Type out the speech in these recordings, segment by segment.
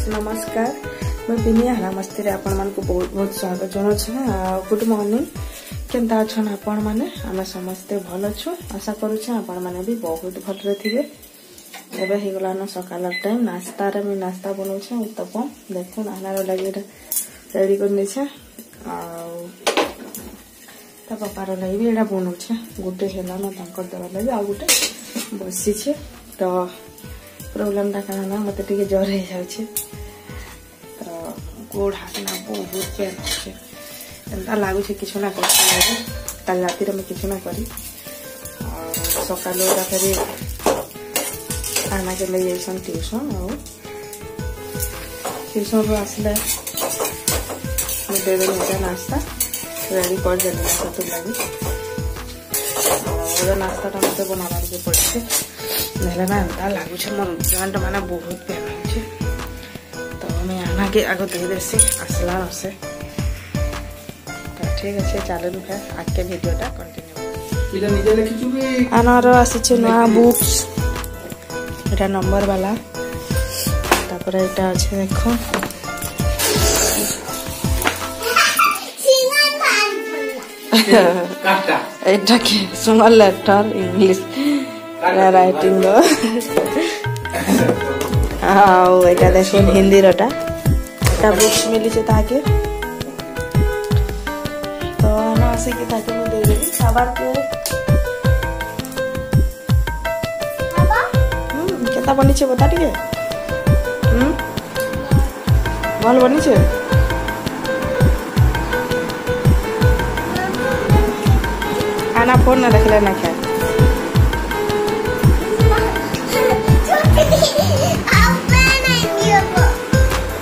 नमस्कार मैं बिनिया नमस्ते आपण मान को बहुत बहुत स्वागत जनाछु गुड मॉर्निंग केनता छन आपण माने आमे समस्ते भल छु आशा करू छ आपण माने भी बहुत भल रे थिबे। एबे हे गला न सकाल टाइम नाश्ता रे मैं नाश्ता बनौ छ उत्तपम देखो आनार लागि रेडी करने छ आ ता पापार लागि भी एडा बनौ छ गुटे हेला न तांकर दवा लागि आ गुटे बसी छ तो प्रॉब्लम टा काना ना मते टिके ज्वर हे जाउ छ तो गोड़ हाथ ना बहुत पेन छ एंता लागु छ किछु ना कर कल राति रे मैं किछु ना करी सकालो रा फेरी आना के ले जेसन ट्यूशन और ट्यूशन रो आसले मैं दे दे मेरा नाश्ता रेडी कर देना सब लागि और नाश्ता टा मते बनाबार के पड़ছে नहले ना एंता लागु छ मन जॉइंट माने बहुत पेन छ तो मैं आना के आगो दे देसी आसला नसे तो ठीक है चलो फिर आके वीडियोटा कंटिन्यू इला निजे लिखिछु भी आनार आसी छ नया बुक्स एटा नंबर वाला तापर एटा আছে देखो काटा एटा के स्मॉल लेटर इंग्लिश राइटिंग रो आओ एटा देखो हिंदी रोटा एटा बुक्स मिली छ ताके तो ना से के ताके मैं दे देबी साबार को केता बनी छ बता टिके भल बनी छ आना फोन ना देखले ना खाए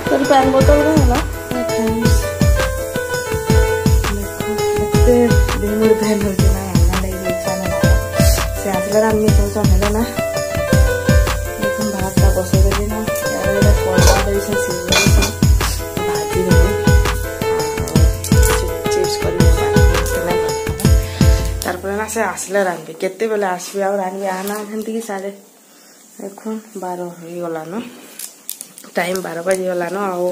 तेरी पैन बोतल में ना दिन में पहन हो गया ना नहीं इच्छा ना से आसले रानी तो चले ना लेकिन भात का बसे दे ना यार ये कोला दे से सीधे भाजी में चिप्स कर तार पर ना से आसले रानी केते बेले आसबे और रानी आना घंटी की साढ़े देखो 12 हो गला न टाइम 12 बजे गला न आ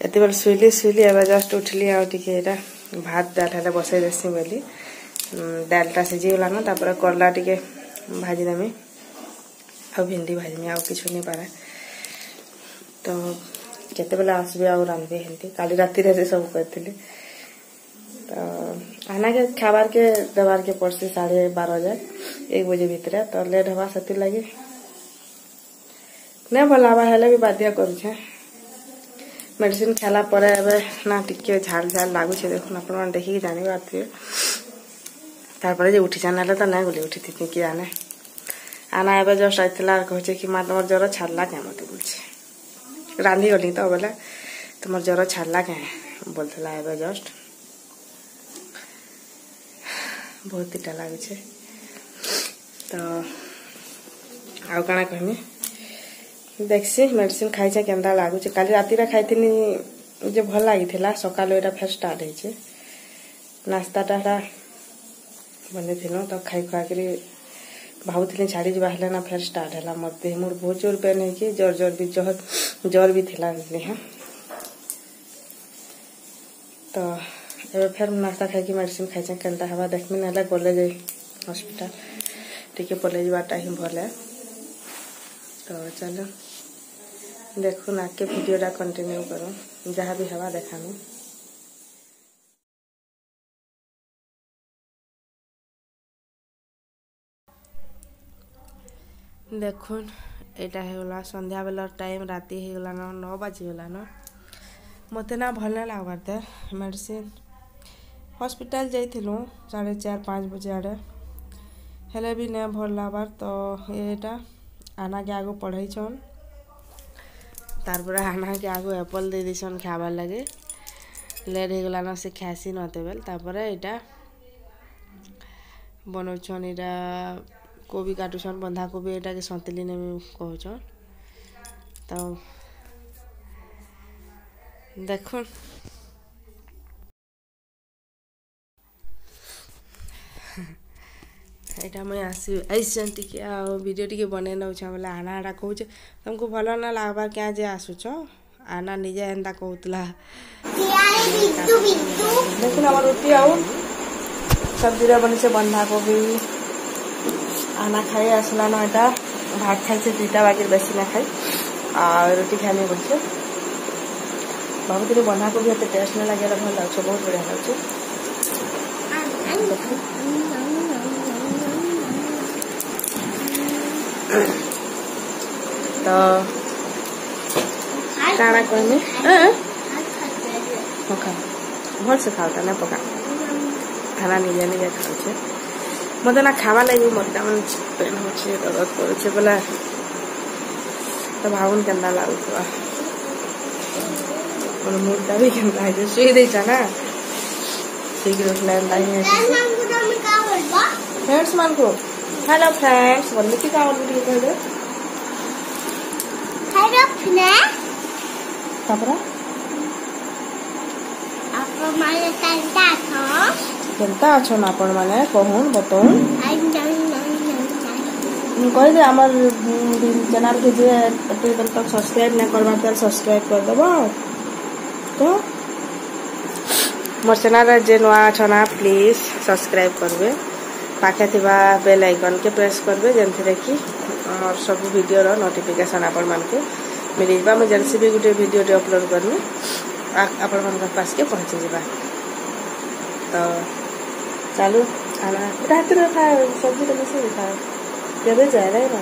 एते बेल सुइली एबे जस्ट उठली आ टिके एटा भात दाल हेले बसाई देसी बेली दालटा सिजी गला न तापर करला टिके भाजी देमी आ भिंडी भाजी में आ किछु नहीं पारे तो केते बेला आसबे आ रांधबे हेंती काली राती रे सब करथिली तो आना के खाबार के देवार के पड़सी 12:30 जाए 1 बजे भीतर तो लेट हवा सती लगी नहीं भला हेले भी बाध्य करू छे मेडिसिन खाला परे एबे ना टिके झाल झाल लागु छे देखो ना अपन देखि जानि बात है तार परे जे उठी जानाले तो नहीं गोली उठी थी कि जाने आना एबे जस्ट आइतला कहै छे कि मा तमर जरा छाड़ला के मते बोल छे रांधी गली तो बोले तमर जरा छाड़ला के बोलथला एबे जस्ट बहुत टीटा लागे छे तो आउ काना कहमी देखसी मेडिसिन खाइ छे केंदा लागु छे काली राती रा खाइथिनी जे भल लागिथिला सकाल एटा फेर स्टार्ट हे छे नाश्ता टाटा बने थिनो तो खाइ खा करी भाउथिनी छाड़ी जे बाहले ना फेर स्टार्ट हैला मोर देह मोर बहुत जोर पेन है कि जोर भी थिला ने तो एबे फेर नाश्ता खाइ की मेडिसिन खाइ छे केंदा हवा देखमी नाला गोले जे हॉस्पिटल टिके पले जबा टाइम भले तो चलो देखो ना के वीडियोटा कंटिन्यू करो जहाँ भी हवा देखानु देखो एटा हे गला संध्या बेला टाइम राती हे गला 9 बजे गला न मते ना भल लागबार ते मेडिसिन हॉस्पिटल जाइथिलु 4:30-5 बजे आड़े हेले भी नहीं भल लागबार तो एटा आना के आगो पढ़ाई छन तार पर आना के आगो एप्पल दे दिसन खाबार लगे लेट हे गला न से खासी नते बेल तापर एटा बनौछन एटा कोबी काटुछन बंधा कोबी एटा के संतली ने कहछन तो देखो ଏଇଟା ମୁଇଁ ଆଇସନ୍ ଟିକେ ଆଉ ଭିଡ଼ିଓ ଟିକେ ବନେଇ ନେଉଛେ ବୋଲେ ଆନା ଏଟା କହୁଛେ ତମକୁ ଭଲ ନା ଲାଗ୍ବାର କିଆ ଯେ ଆସୁଛ ଆନା ନିଜେ ଏନ୍ତା କହୁଥିଲା ଦେଖୁନ ଆମର ରୁଟି ଆଉ ସब्जीରେ ବନିছে ବନ୍ଧାକୋବି आना खाई आसला ना एटा भात खाई 2टा बाकी बेसी ना खाई और रुटी खाई बोलছে भावुଥିଲି बंधाकोबी एत टेस्ट नहीं लगे भल लगे बहुत बढ़िया लगे तो काना कहने भल से खाओ ना पका खाना निजे निजे खाऊ मत ना खावा लगे मोटा मन पेन हो दर्द कर बोला तो भावुन के लगुवा मुर्दा भी के शुई दे ना शीघ्र फ्रेंड्स मान को हेलो फ्रेंड्स बोल कि कहले केनता अच्छन आपण माने कहून बताऊन कह आमर चैनल के जे तक सब्सक्राइब ना करबा तो सब्सक्राइब कर देबो तो मोर चैनल जे नवा छना प्लीज सब्सक्राइब करबे पाखे थिबा बेल आइकन के प्रेस करबे जेंथिरे कि हमर सब वीडियो रो नोटिफिकेशन आपण मान के मिल जाबा मैं जल्दी भी गुटे वीडियो रे अपलोड करनी आपण मान के पास के पहुंच जाबा तो चालू आना रात रे खा सब्जी तो मिसे खा जब जाए ना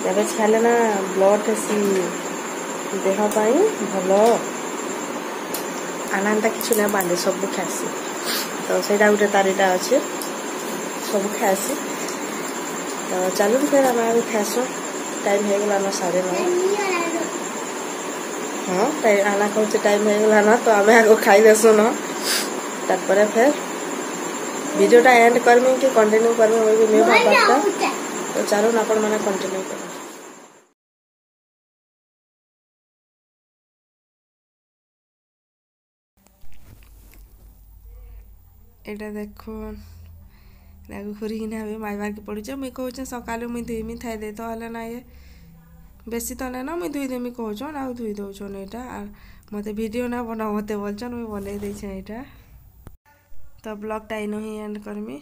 जब खाले ना ब्लड सी देह पाई भल आनंदा किछु ना बांधे सब खासी तो सेटा गोटे तारीटा अच्छे सब खासी तो चलू फिर आम आगे खासु टाइम हो गला ना 9:30 हाँ आना कहते टाइम हो गला ना तो आम आगे खाई देसु न तार फिर वीडियोटा एंड करमी कि कंटिन्यू करमी वो भी नहीं भावता तो चलो ना अपन मैंने कंटिन्यू कर एटा देखो लागू खुरी ना भी मारबार के पड़ुचे मुई कहूँ सकाल मुई धुईमी थाई दे तो हले ना ये बेसी तो ना मुई धुई देमी कहून आ धुई दौन यहाँ मत वीडियो ना बना मत बोलचन मुई बनई देछे यहाँ तो ब्लॉग टा इन ही एंड करमी।